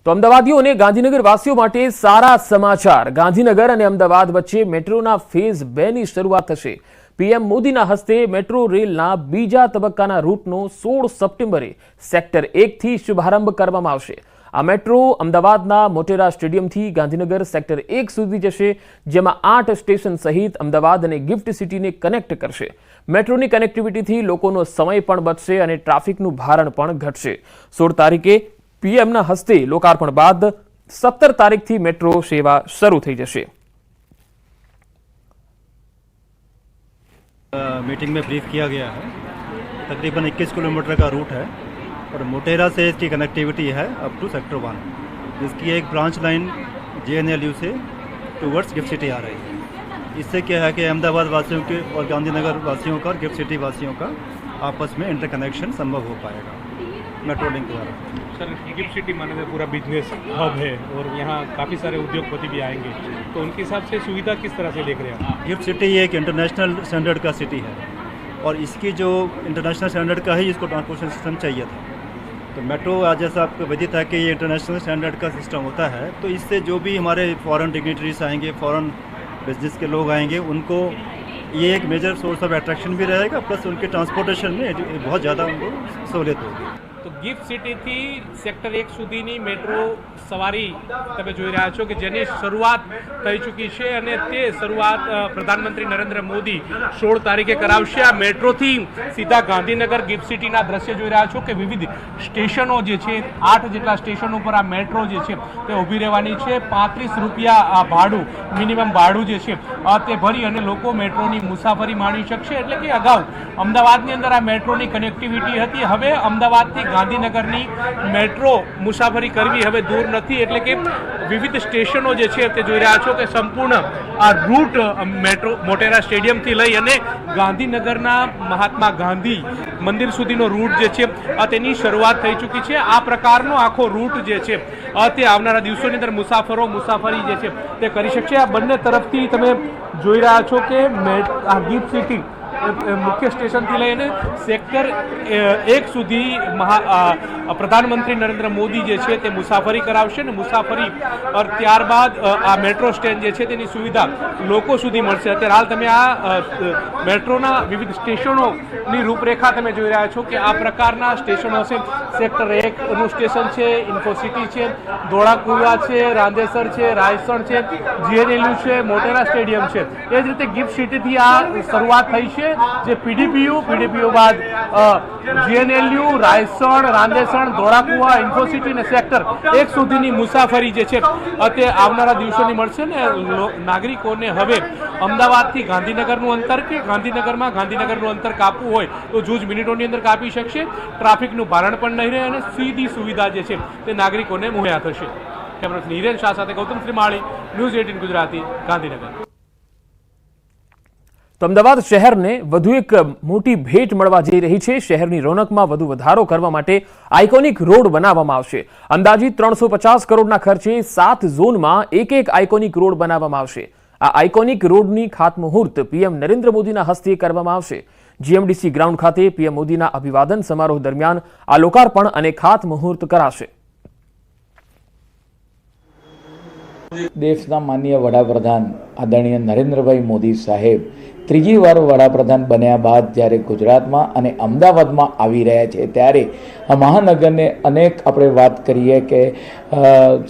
તો અમદાવાદીઓ અને ગાંધીનગર વાસીઓ માટે સારા સમાચાર। ગાંધીનગર અને અમદાવાદ વચ્ચે મેટ્રોના ફેઝ 2 ની શરૂઆત થશે। પીએમ મોદીના હસ્તે મેટ્રો રેલના બીજા તબક્કાના રૂટનો 16 સપ્ટેમ્બરે સેક્ટર 1 થી શુભારંભ કરવામાં આવશે। આ મેટ્રો અમદાવાદના મોટેરા સ્ટેડિયમથી ગાંધીનગર સેક્ટર 1 સુધી જશે, જેમાં 8 સ્ટેશન સહિત અમદાવાદ અને ગિફ્ટ સિટીને કનેક્ટ કરશે। મેટ્રોની કનેક્ટિવિટીથી લોકોનો સમય પણ બચશે અને ટ્રાફિકનું ભારણ પણ ઘટશે। 16 તારીખે પીએમના હસ્તે લોકાર્પણ બાદ 17 તારીખથી મેટ્રો સેવા શરૂ થઈ જશે। मीटिंग में ब्रीफ किया गया है। तकरीबन 21 किलोमीटर का रूट है और मोटेरा से इसकी कनेक्टिविटी है अप टू सेक्टर 1, जिसकी एक ब्रांच लाइन JNLU से टूवर्ड्स गिफ्ट सिटी आ रही है। इससे क्या है कि अहमदाबाद वासियों के और गांधीनगर वासियों का और गिफ्ट सिटी वासियों का आपस में इंटरकनेक्शन संभव हो पाएगा मेट्रो लिंक द्वारा। सर, गिफ्ट सिटी माने तो पूरा बिजनेस हब है और यहाँ काफ़ी सारे उद्योगपति भी आएंगे, तो उनके हिसाब से सुविधा किस तरह से देख रहे हैं? गिफ्ट सिटी एक इंटरनेशनल स्टैंडर्ड का सिटी है और इसकी जो इंटरनेशनल स्टैंडर्ड का ही इसको ट्रांसपोर्टेशन सिस्टम चाहिए था। तो मेट्रो आज जैसा आपको विदित है कि ये इंटरनेशनल स्टैंडर्ड का सिस्टम होता है, तो इससे जो भी हमारे फॉरेन डिग्निटरीज आएंगे, फॉरेन बिजनेस के लोग आएंगे, उनको ये एक मेजर सोर्स ऑफ अट्रैक्शन भी रहेगा, प्लस उनके ट्रांसपोर्टेशन में बहुत ज़्यादा उनको सहूलियत होगी। तो गिफ्ट सिटी थी सेक्टर 1 सुधीनी मेट्रो सवारी તમે જોઈ રહ્યા છો કે જેની શરૂઆત થઈ ચૂકી છે અને તે શરૂઆત પ્રધાનમંત્રી નરેન્દ્ર મોદી 16 તારીખે કરાવશે। આ મેટ્રોથી સીધા ગાંધીનગર ગિફ્ટ સિટીના દ્રશ્ય જોઈ રહ્યા છો કે વિવિધ સ્ટેશનો જે છે 8 જેટલા સ્ટેશનો પર આ મેટ્રો જે છે તે ઊભી રહેવાની છે। 35 રૂપિયા આ ભાડું મિનિમમ ભાડું જે છે તે ભરી અને લોકો મેટ્રોની મુસાફરી માણી શકશે। એટલે કે અગાઉ અમદાવાદની અંદર આ મેટ્રોની કનેક્ટિવિટી હતી, હવે અમદાવાદથી ગાંધીનગરની મેટ્રો મુસાફરી કરવી હવે દૂર નથી। એટલે કે વિવિધ સ્ટેશનો જે છે તે જોઈ રહ્યા છો કે સંપૂર્ણ આ રૂટ મેટ્રો મોટેરા સ્ટેડિયમથી લઈ અને ગાંધીનગરના મહાત્મા ગાંધી મંદિર સુધીનો રૂટ જે છે તેની શરૂઆત થઈ ચૂકી છે। આ પ્રકારનો આખો રૂટ જે છે તે આવનારા દિવસોની અંદર મુસાફરી જે છે તે કરી શકશે। આ બંને તરફથી તમે જોઈ રહ્યા છો કે આ ગિફ્ટ સિટી મુખ્ય સ્ટેશનથી લઈને સેક્ટર 1 સુધી પ્રધાનમંત્રી નરેન્દ્ર મોદી જે છે તે મુસાફરી કરાવશે અને મુસાફરી ત્યારબાદ આ મેટ્રો સ્ટેન્ડ જે છે તેની સુવિધા લોકો સુધી મળશે। અત્યારે હાલ તમે આ મેટ્રોના વિવિધ સ્ટેશનોની રૂપરેખા તમે જોઈ રહ્યા છો કે આ પ્રકારના સ્ટેશનો છે। સેક્ટર 1નું સ્ટેશન છે, ઇન્ફોસિટી છે, ધોળાકુવા છે, રાંદેસર છે, રાયસણ છે, JNLU છે, મોટેરા સ્ટેડિયમ છે। એ જ રીતે ગિફ્ટ સિટીથી આ શરૂઆત થઈ છે, જે પીડીપીયુ બાદ JNLU, રાયસણ, રાંદેસણ, ધોળાકુવા, ઇન્ફોસિટી અને સેક્ટર 1 સુધીની મુસાફરી જે છે તે આવનારા દિવસોની મળશે ને નાગરિકોને હવે અમદાવાદથી ગાંધીનગરનું અંતર કે ગાંધીનગરમાં ગાંધીનગરનું અંતર કાપવું હોય તો જૂજ મિનિટોની અંદર કાપી શકશે। ટ્રાફિકનું ભારણ પણ નહીં રહે અને સીધી સુવિધા જે છે તે નાગરિકોને મુહૈયા થશે। કેમેરામેન હિરેન શાહ સાથે ગૌતમ શ્રીમાળી, ન્યૂઝ 18 ગુજરાતી, ગાંધીનગર। તો અમદાવાદ શહેરને વધુ એક મોટી ભેટ મળવા જઈ રહી છે। શહેરની રોનકમાં વધુ વધારો કરવા માટે આઇકોનિક રોડ બનાવવામાં આવશે। અંદાજિત 350 કરોડના ખર્ચે 7 ઝોનમાં એક આઇકોનિક રોડ બનાવવામાં આવશે। આ આઇકોનિક રોડની ખાતમુહૂર્ત પીએમ નરેન્દ્ર મોદીના હસ્તે કરવામાં આવશે। GMDC ગ્રાઉન્ડ ખાતે પીએમ મોદીના અભિવાદન સમારોહ દરમિયાન આ લોકાર્પણ અને ખાતમુહૂર્ત કરાશે। દેશના માનનીય વડાપ્રધાન આદરણીય નરેન્દ્રભાઈ મોદી સાહેબ ત્રીજી વાર વડાપ્રધાન બન્યા બાદ જ્યારે ગુજરાતમાં અને અમદાવાદમાં આવી રહ્યા છે, ત્યારે આ મહાનગરને અનેક આપણે વાત કરીએ કે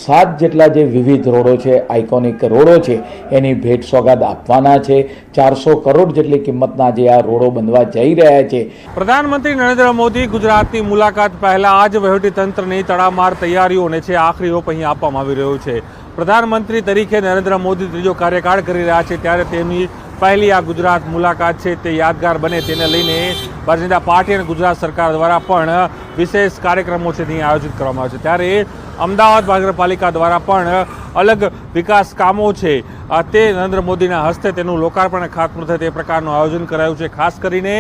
7 જેટલા જે વિવિધ રોડો છે, આઇકોનિક રોડો છે, એની ભેટ સોગાદ આપવાના છે। 400 કરોડ જેટલી કિંમતના જે આ રોડો બનવા જઈ રહ્યા છે। પ્રધાનમંત્રી નરેન્દ્ર મોદી ગુજરાતની મુલાકાત પહેલા આજ વહીવટીતંત્રની તડામાર તૈયારીઓને છે આખરી ઓપ અહીં આપવામાં આવી રહ્યો છે। પ્રધાનમંત્રી તરીકે નરેન્દ્ર મોદી ત્રીજો કાર્યકાળ કરી રહ્યા છે, ત્યારે તેમની પહેલી આ ગુજરાત મુલાકાત છે તે યાદગાર બને તેને લઈને ભારતીય જનતા પાર્ટી અને ગુજરાત સરકાર દ્વારા પણ વિશેષ કાર્યક્રમો છે તેની આયોજિત કરવામાં આવે છે। ત્યારે અમદાવાદ મહાનગરપાલિકા દ્વારા પણ અલગ વિકાસ કામો છે તે નરેન્દ્ર મોદીના હસ્તે તેનું લોકાર્પણ અને ખાતમુહૂર્ત થાય તે પ્રકારનું આયોજન કરાયું છે। ખાસ કરીને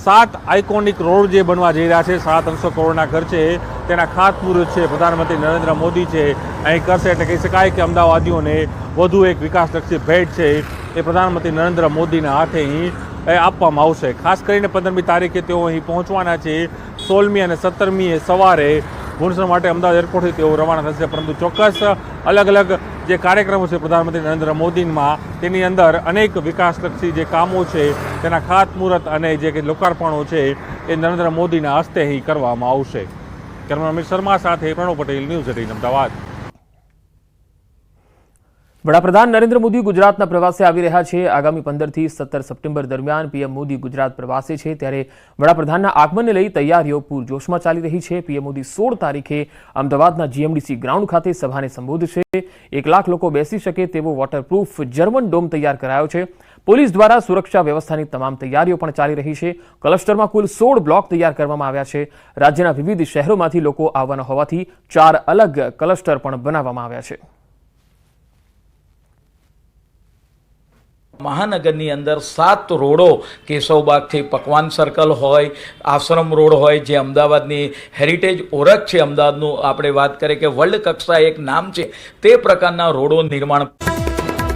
7 આઇકોનિક રોડ જે બનવા જઈ રહ્યા છે 700 કરોડના ખર્ચે, તેના ખાતમુહૂર્ત છે પ્રધાનમંત્રી નરેન્દ્ર મોદી છે અહીં કરશે। એટલે કહી શકાય કે અમદાવાદીઓને વધુ એક વિકાસલક્ષી ભેટ છે એ પ્રધાનમંત્રી નરેન્દ્ર મોદીના હાથે અહીં આપવામાં આવશે। ખાસ કરીને 15મી તારીખે તેઓ અહીં પહોંચવાના છે। 16મી અને 17મીએ સવારે ભુવનેશ્વર માટે અમદાવાદ એરપોર્ટથી તેઓ રવાના થશે. પરંતુ ચોક્કસ અલગ અલગ જે કાર્યક્રમો છે પ્રધાનમંત્રી નરેન્દ્ર મોદીમાં, તેની અંદર અનેક વિકાસલક્ષી જે કામો છે તેના ખાતમુહૂર્ત અને જે લોકાર્પણો છે એ નરેન્દ્ર મોદીના હસ્તે કરવામાં આવશે. કેમેરામેન અમિત શર્મા સાથે પ્રણવ પટેલ, ન્યૂઝ 18 અમદાવાદ. વડાપ્રધાન નરેન્દ્ર મોદી ગુજરાતના પ્રવાસે આવી રહ્યા છે. આગામી 15 થી 17 સપ્ટેમ્બર દરમિયાન પીએમ મોદી ગુજરાત પ્રવાસે છે, ત્યારે વડાપ્રધાનના આગમનને લઈ તૈયારીઓ પૂરજોશમાં ચાલી રહી છે. પીએમ મોદી 16 તારીખે અમદાવાદના જીએમડીસી ગ્રાઉન્ડ ખાતે સભાને સંબોધશે. 1 લાખ લોકો બેસી શકે તેવો વોટરપ્રૂફ જર્મન ડોમ તૈયાર કરાયો છે. પોલીસ દ્વારા સુરક્ષા વ્યવસ્થાની તમામ તૈયારીઓ પણ ચાલી રહી છે. ક્લસ્ટરમાં કુલ 16 બ્લોક તૈયાર કરવામાં આવ્યા છે. રાજ્યના વિવિધ શહેરોમાંથી લોકો આવવાના હોવાથી 4 અલગ ક્લસ્ટર પણ બનાવવામાં આવ્યા છે. મહાનગરની અંદર 7 રોડો, કેશવબાગથી પકવાન સર્કલ હોય, આશ્રમ રોડ હોય, જે અમદાવાદની હેરિટેજ ઓળખ છે, અમદાવાદનું આપણે વાત કરીએ કે વર્લ્ડ કક્ષાએ એક નામ છે, તે પ્રકારના રોડો નિર્માણ.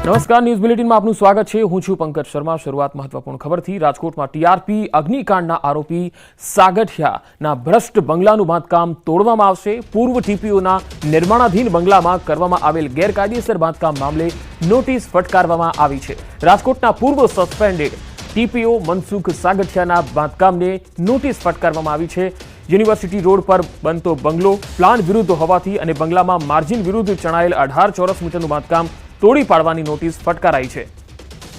નમસ્કાર, ન્યૂઝ બુલેટિનમાં આપનું સ્વાગત છે. હું છું પંકજ શર્મા. શરૂઆત મહત્વપૂર્ણ ખબરથી. રાજકોટમાં ટીઆરપી અગ્નિકાંડના આરોપી સાગઠિયાના ભ્રષ્ટ બંગલાનું બાંધકામ તોડવામાં આવશે. પૂર્વ ટીપીઓના નિર્માણાધીન બંગલામાં કરવામાં આવેલ ગેરકાયદેસર બાંધકામ મામલે નોટિસ ફટકારવામાં આવી છે. રાજકોટના પૂર્વ સસ્પેન્ડેડ ટીપીઓ મનસુખ સાગઠિયાના બાંધકામને નોટિસ ફટકારવામાં આવી છે. યુનિવર્સિટી રોડ પર બનતો બંગલો પ્લાન વિરુદ્ધ હોવાથી અને બંગલામાં માર્જિન વિરુદ્ધ ચણાયેલ 18 ચોરસ મીટરનું બાંધકામ તોડી પાડવાની નોટિસ ફટકારાઈ છે.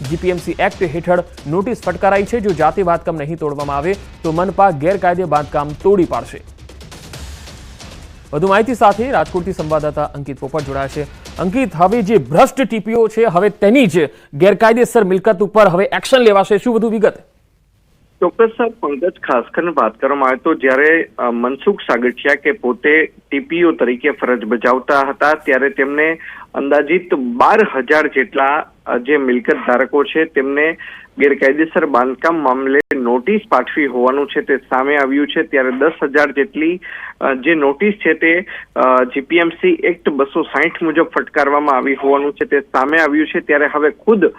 જીપીએમસી એક્ટ હેઠળ નોટિસ ફટકારાઈ છે. જો જાતે બાંધકામ નહીં તોડવામાં આવે તો મનપા ગેરકાયદે બાંધકામ તોડી પાડશે. વધુ માહિતી સાથે રાજકોટથી સંવાદદાતા અંકિત પોપટ જોડાયા છે. અંકિત, હવે જે ભ્રષ્ટ ટીપીઓ છે, હવે તેની જ ગેરકાયદેસર મિલકત ઉપર હવે એક્શન લેવાશે, શું વધુ વિગત? ચોક્કસ સર, પંકજ, ખાસ કરીને વાત કરવામાં આવે તો જ્યારે મનસુખ સાગઠિયા કે પોતે ટીપીઓ તરીકે ફરજ બજાવતા હતા ત્યારે તેમને અંદાજિત 12,000 જેટલા જે મિલકત ધારકો છે તેમને ગેરકાયદેસર બાંધકામ મામલે નોટિસ પાઠવી હોવાનું છે તે સામે આવ્યું છે. ત્યારે 10,000 જેટલી જે નોટિસ છે તે જીપીએમસી એક્ટ 260 મુજબ ફટકારવામાં આવી હોવાનું છે તે સામે આવ્યું છે. ત્યારે હવે ખુદ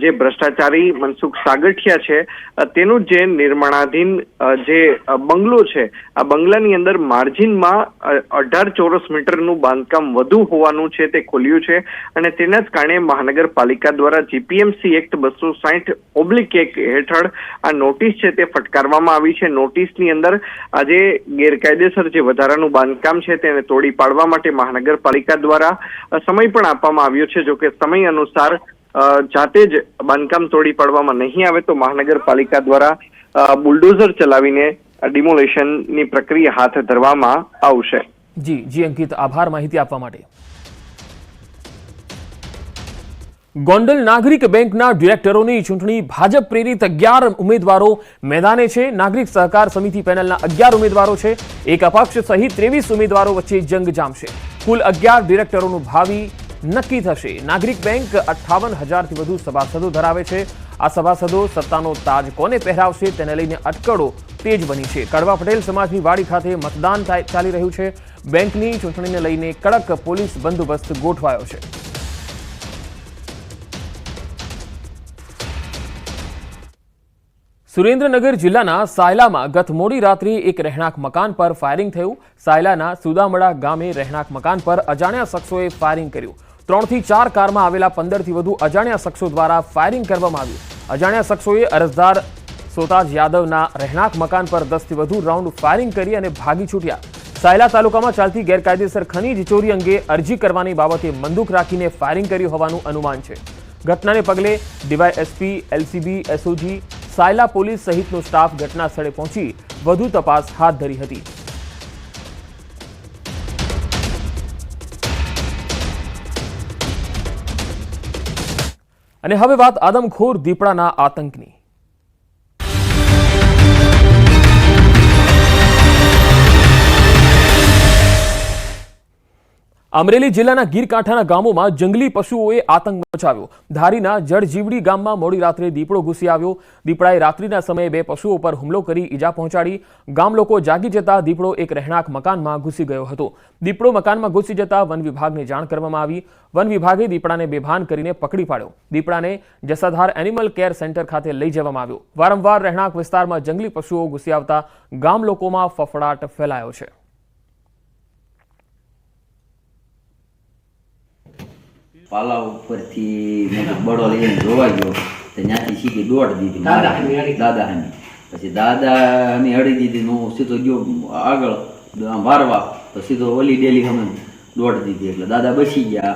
જે ભ્રષ્ટાચારી મનસુખ સાગઠિયા છે તેનું જે નિર્માણાધીન જે બંગલો છે, આ બંગલાની અંદર માર્જિનમાં 18 ચોરસ મીટરનું બાંધકામ વધુ હોવાનું છે તે ખોલ્યું છે અને તેના જ કારણે મહાનગરપાલિકા દ્વારા જીપીએમસી એક્ટ 260/1 હેઠળ આ નોટિસ છે તે ફટકારવામાં આવી છે. નોટિસની અંદર આજે ગેરકાયદેસર જે વધારાનું બાંધકામ છે તેને તોડી પાડવા માટે મહાનગરપાલિકા દ્વારા સમય પણ આપવામાં આવ્યો છે. જો કે સમય અનુસાર જાતે જ બાંધકામ તોડી પાડવામાં નહીં આવે તો મહાનગરપાલિકા દ્વારા બુલડોઝર ચલાવીને ડિમોલેશનની પ્રક્રિયા હાથ ધરવામાં આવશે. જી અંકિત, આભાર માહિતી આપવા માટે. ગોંડલ નાગરિક બેંકના ડિરેક્ટરોની ચૂંટણી ભાજપ પ્રેરિત 11 ઉમેદવારો મેદાને છે. નાગરિક સહકાર સમિતિ પેનલના 11 ઉમેદવારો છે. એક અપક્ષ સહિત 23 ઉમેદવારો વચ્ચે જંગ જામશે. કુલ 11 ડિરેક્ટરોનું ભાવિ નક્કી થશે. નાગરિક બેંક 58,000થી વધુ સભાસદો ધરાવે છે. આ સભાસદો સત્તાનો તાજ કોને પહેરાવશે તેને લઈને અટકળો તેજ બની છે. કડવા પટેલ સમાજની વાડી ખાતે મતદાન ચાલી રહ્યું છે. બેંકની ચૂંટણીને લઈને કડક પોલીસ બંદોબસ્ત ગોઠવાયો છે. સુરેન્દ્રનગર જિલ્લાના સાયલામાં ગત મોડી રાત્રે એક રહેણાંક મકાન પર ફાયરિંગ થયું. સાયલાના સુદામડા ગામે રહેણાંક મકાન પર અજાણ્યા શખ્સોએ ફાયરિંગ કર્યું. 3 થી 4 કારમાં આવેલા 15થી વધુ અજાણ્યા શખ્સો દ્વારા ફાયરિંગ કરવામાં આવ્યું. અજાણ્યા શખ્સોએ અરજદાર સોતાજ યાદવના રહેણાંક મકાન પર 10થી વધુ રાઉન્ડ ફાયરિંગ કરી અને ભાગી છૂટ્યા. સાયલા તાલુકામાં ચાલતી ગેરકાયદેસર ખનીજ ચોરી અંગે અરજી કરવાની બાબતે બંદૂક રાખીને ફાયરિંગ કર્યું હોવાનું અનુમાન છે. ઘટનાને પગલે DYSP, LCB, SOG, Sayla police સહિતનો સ્ટાફ ઘટના સ્થળે પહોંચી વધુ તપાસ હાથ ધરી હતી. અને હવે વાત આદમખોર દીપડાના આતંકની. અમરેલી જિલ્લાના ગીરકાંઠાના ગામોમાં જંગલી પશુઓએ આતંક મચાવ્યો. ધારીના જળજીવડી ગામમાં મોડી રાત્રે દીપડો ઘૂસી આવ્યો. દીપડાએ રાત્રિના સમયે 2 પશુઓ પર હુમલો કરી ઈજા પહોંચાડી. ગામ લોકો જાગી જતા દીપડો એક રહેણાંક મકાનમાં ઘૂસી ગયો હતો. દીપડો મકાનમાં ઘૂસી જતા વન વિભાગને જાણ કરવામાં આવી. વન વિભાગે દીપડાને બેભાન કરીને પકડી પાડ્યો. દીપડાને જસાધાર એનિમલ કેર સેન્ટર ખાતે લઈ જવામાં આવ્યો. વારંવાર રહેણાંક વિસ્તારમાં જંગલી પશુઓ ઘૂસી આવતા ગામ લોકોમાં ફફડાટ ફેલાયો છે. પાલા ઉપરથી મેં કીધું બળો લઈને જોવા ગયો તો ત્યાંથી સીધી દોડ દીધી દાદા હાની. પછી દાદાની અડી દીધી હું સીધો ગયો આગળ વારવા તો સીધો ઓલી ડેલી અમે દોડ દીધી એટલે દાદા બસી ગયા.